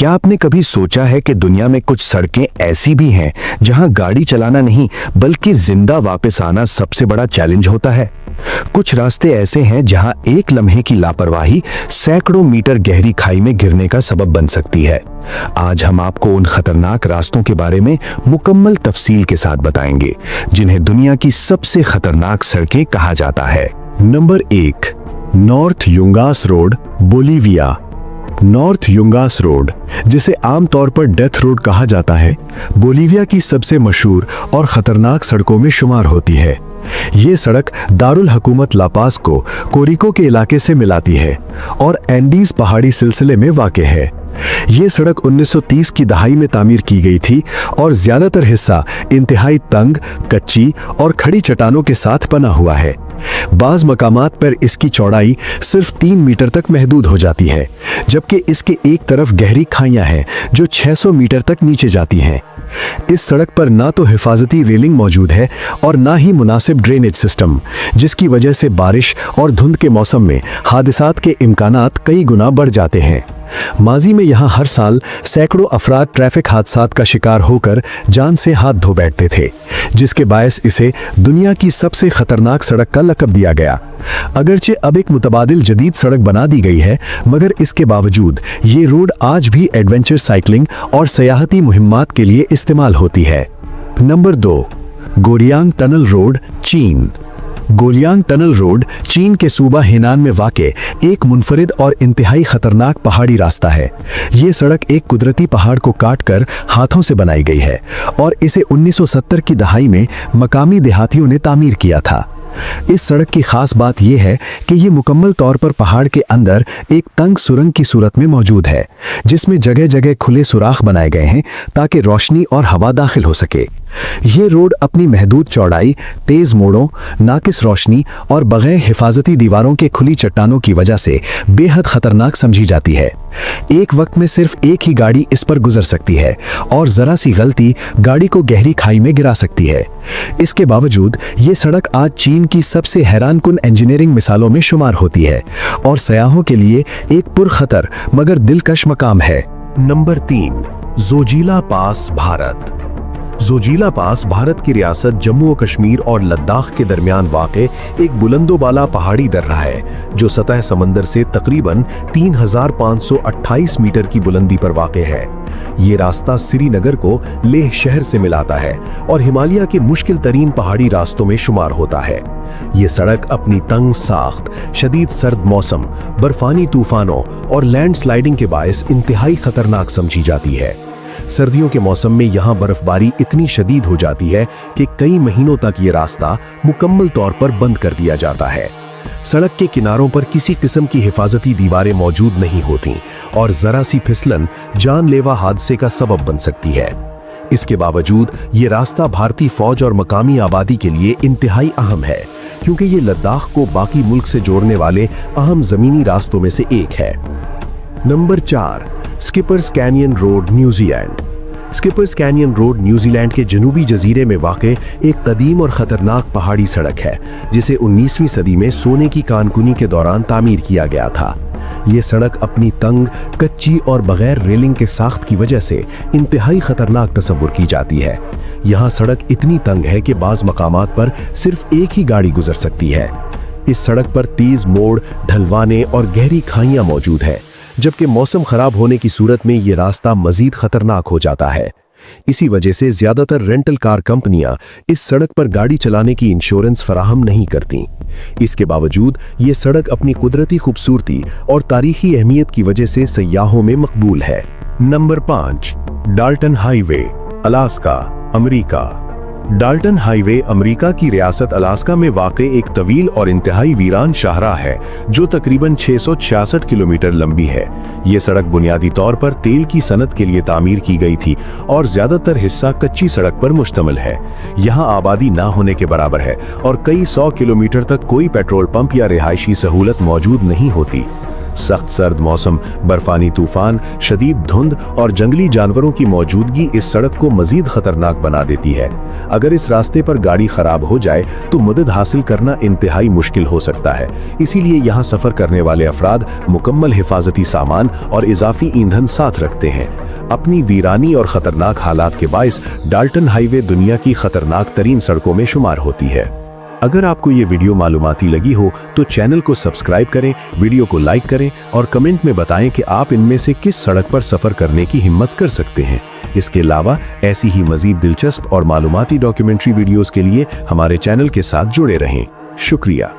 क्या आपने कभी सोचा है कि दुनिया में कुछ सड़कें ऐसी भी हैं जहां गाड़ी चलाना नहीं बल्कि जिंदा वापस आना सबसे बड़ा चैलेंज होता है? कुछ रास्ते ऐसे हैं जहां एक लम्हे की लापरवाही सैकड़ों मीटर गहरी खाई में गिरने का सबब बन सकती है। आज हम आपको उन खतरनाक रास्तों के बारे में मुकम्मल तफसील के साथ बताएंगे जिन्हें दुनिया की सबसे खतरनाक सड़कें कहा जाता है। Number 1, North Yungas Road, Bolivia. North Yungas Road, जिसे आमतौर पर डेथ रोड कहा जाता है, बोलीविया की सबसे मशहूर और खतरनाक सड़कों में शुमार होती है। ये सड़क दारुल हुकूमत लापास को कोरिको के इलाके से मिलाती है और एंडीज पहाड़ी सिलसिले में वाक़े है। ये सड़क 1930 की दहाई में तामीर की गई थी और ज्यादातर हिस्सा इंतहाई तंग, कच्ची और खड़ी चट्टानों के साथ बना हुआ है। बाज़ मकामात पर इसकी चौड़ाई सिर्फ 3 मीटर तक महदूद हो जाती है, जबकि इसके एक तरफ गहरी खाइयां हैं जो 600 मीटर तक नीचे जाती हैं। इस सड़क पर ना तो हिफाजती रेलिंग मौजूद है और ना ही मुनासिब ड्रेनेज सिस्टम, जिसकी वजह से बारिश और धुंध के मौसम में हादसात के इम्कानात कई गुना बढ़ जाते हैं। माजी में यहाँ हर साल सैकड़ों अफराद ट्रैफिक हादसात का शिकार होकर जान से हाथ धो बैठते थे, जिसके बायस इसे दुनिया की सबसे खतरनाक सड़क का लक़ब दिया गया। अगरचे अब एक मुतबादिल जदीद सड़क बना दी गई है, मगर इसके बावजूद ये रोड आज भी एडवेंचर साइकिलिंग और सयाहती मुहिम्मात के लिए इस्तेमाल होती है। नंबर 2, गोरियांग टनल रोड, चीन। गोरियांग टनल रोड चीन के सूबा हेनान में वाक़े एक मुनफरिद और इंतहाई खतरनाक पहाड़ी रास्ता है। ये सड़क एक कुदरती पहाड़ को काटकर हाथों से बनाई गई है और इसे 1970 की दहाई में मकामी देहातियों ने तामीर किया था। इस सड़क की खास बात यह है कि ये मुकम्मल तौर पर पहाड़ के अंदर एक तंग सुरंग की सूरत में मौजूद है, जिसमें जगह जगह खुले सुराख बनाए गए हैं ताकि रोशनी और हवा दाखिल हो सके। ये रोड अपनी महदूद चौड़ाई, तेज मोड़ों, नाकिस रोशनी और बगैर हिफाजती दीवारों के खुली चट्टानों की वजह से बेहद खतरनाक समझी जाती है। एक वक्त में सिर्फ एक ही गाड़ी इस पर गुजर सकती है और जरा सी गलती गाड़ी को गहरी खाई में गिरा सकती है। इसके बावजूद ये सड़क आज चीन की सबसे हैरानकुन इंजीनियरिंग मिसालों में शुमार होती है और सयाहों के लिए एक पुरखतर मगर दिलकश मकाम है। नंबर 3, जोजिला पास, भारत। जोजिला पास भारत की रियासत जम्मू और कश्मीर और लद्दाख के दरमियान वाक़े एक बुलंदोबाला पहाड़ी दर्रा है जो सतह समंदर से तकरीबन 3528 मीटर की बुलंदी पर वाक़े है। ये रास्ता श्रीनगर को लेह शहर से मिलाता है और हिमालय के मुश्किल तरीन पहाड़ी रास्तों में शुमार होता है। ये सड़क अपनी तंग साख्त, शदीद सर्द मौसम, बर्फानी तूफानों और लैंडस्लाइडिंग के बायस इंतहाई खतरनाक समझी जाती है। सर्दियों के मौसम में यहाँ बर्फबारी इतनी शदीद हो जाती है कि कई महीनों तक ये रास्ता मुकम्मल तौर पर बंद कर दिया जाता है। सड़क के किनारों पर किसी किस्म की हिफाजती दीवारें मौजूद नहीं होती और जरा सी फिसलन जानलेवा हादसे का सबब बन सकती है। इसके बावजूद ये रास्ता भारतीय फौज और मकामी आबादी के लिए इंतहाई अहम है, क्योंकि ये लद्दाख को बाकी मुल्क से जोड़ने वाले अहम जमीनी रास्तों में से एक है। Number 4, skippers canyon road, New Zealand. Skippers canyon road New Zealand के जनूबी जजीरे में वाक़े एक कदीम और ख़तरनाक पहाड़ी सड़क है, जिसे 19वीं सदी में सोने की कानकुनी के दौरान तामीर किया गया था। ये सड़क अपनी तंग, कच्ची और बगैर रेलिंग के साख्त की वजह से इंतहाई खतरनाक तस्वुर की जाती है। यहाँ सड़क इतनी तंग है कि बाज़ मकामात पर सिर्फ एक ही गाड़ी गुजर सकती है। इस सड़क पर तेज मोड़, ढलवाने और गहरी खाइयां मौजूद है, जबकि मौसम खराब होने की सूरत में ये रास्ता मजीद खतरनाक हो जाता है। इसी वजह से ज्यादातर रेंटल कार कंपनियां इस सड़क पर गाड़ी चलाने की इंश्योरेंस फराहम नहीं करती। इसके बावजूद ये सड़क अपनी कुदरती खूबसूरती और तारीखी अहमियत की वजह से सयाहों में मकबूल है। Number 5, Dalton highway, Alaska, America. Dalton highway America की रियासत अलास्का में वाक़े एक तवील और इंतहाई वीरान शाहराह है जो तकरीबन 666 किलोमीटर लंबी है। ये सड़क बुनियादी तौर पर तेल की सनत के लिए तामीर की गई थी और ज्यादातर हिस्सा कच्ची सड़क पर मुश्तमिल है। यहाँ आबादी ना होने के बराबर है और कई 100 किलोमीटर तक कोई पेट्रोल पंप या रिहायशी सहूलत मौजूद नहीं होती। सख्त सर्द मौसम, बर्फानी तूफान, शदीद धुंध और जंगली जानवरों की मौजूदगी इस सड़क को मजीद खतरनाक बना देती है। अगर इस रास्ते पर गाड़ी खराब हो जाए तो मदद हासिल करना इंतहाई मुश्किल हो सकता है। इसीलिए यहाँ सफर करने वाले अफराद मुकम्मल हिफाजती सामान और इजाफी ईंधन साथ रखते हैं। अपनी वीरानी और खतरनाक हालात के बायस डाल्टन हाईवे दुनिया की खतरनाक तरीन सड़कों में शुमार होती है। अगर आपको ये वीडियो मालूमाती लगी हो तो चैनल को सब्सक्राइब करें, वीडियो को लाइक करें और कमेंट में बताएं कि आप इनमें से किस सड़क पर सफर करने की हिम्मत कर सकते हैं। इसके अलावा ऐसी ही मजीद दिलचस्प और मालूमाती डॉक्यूमेंट्री वीडियोस के लिए हमारे चैनल के साथ जुड़े रहें। शुक्रिया।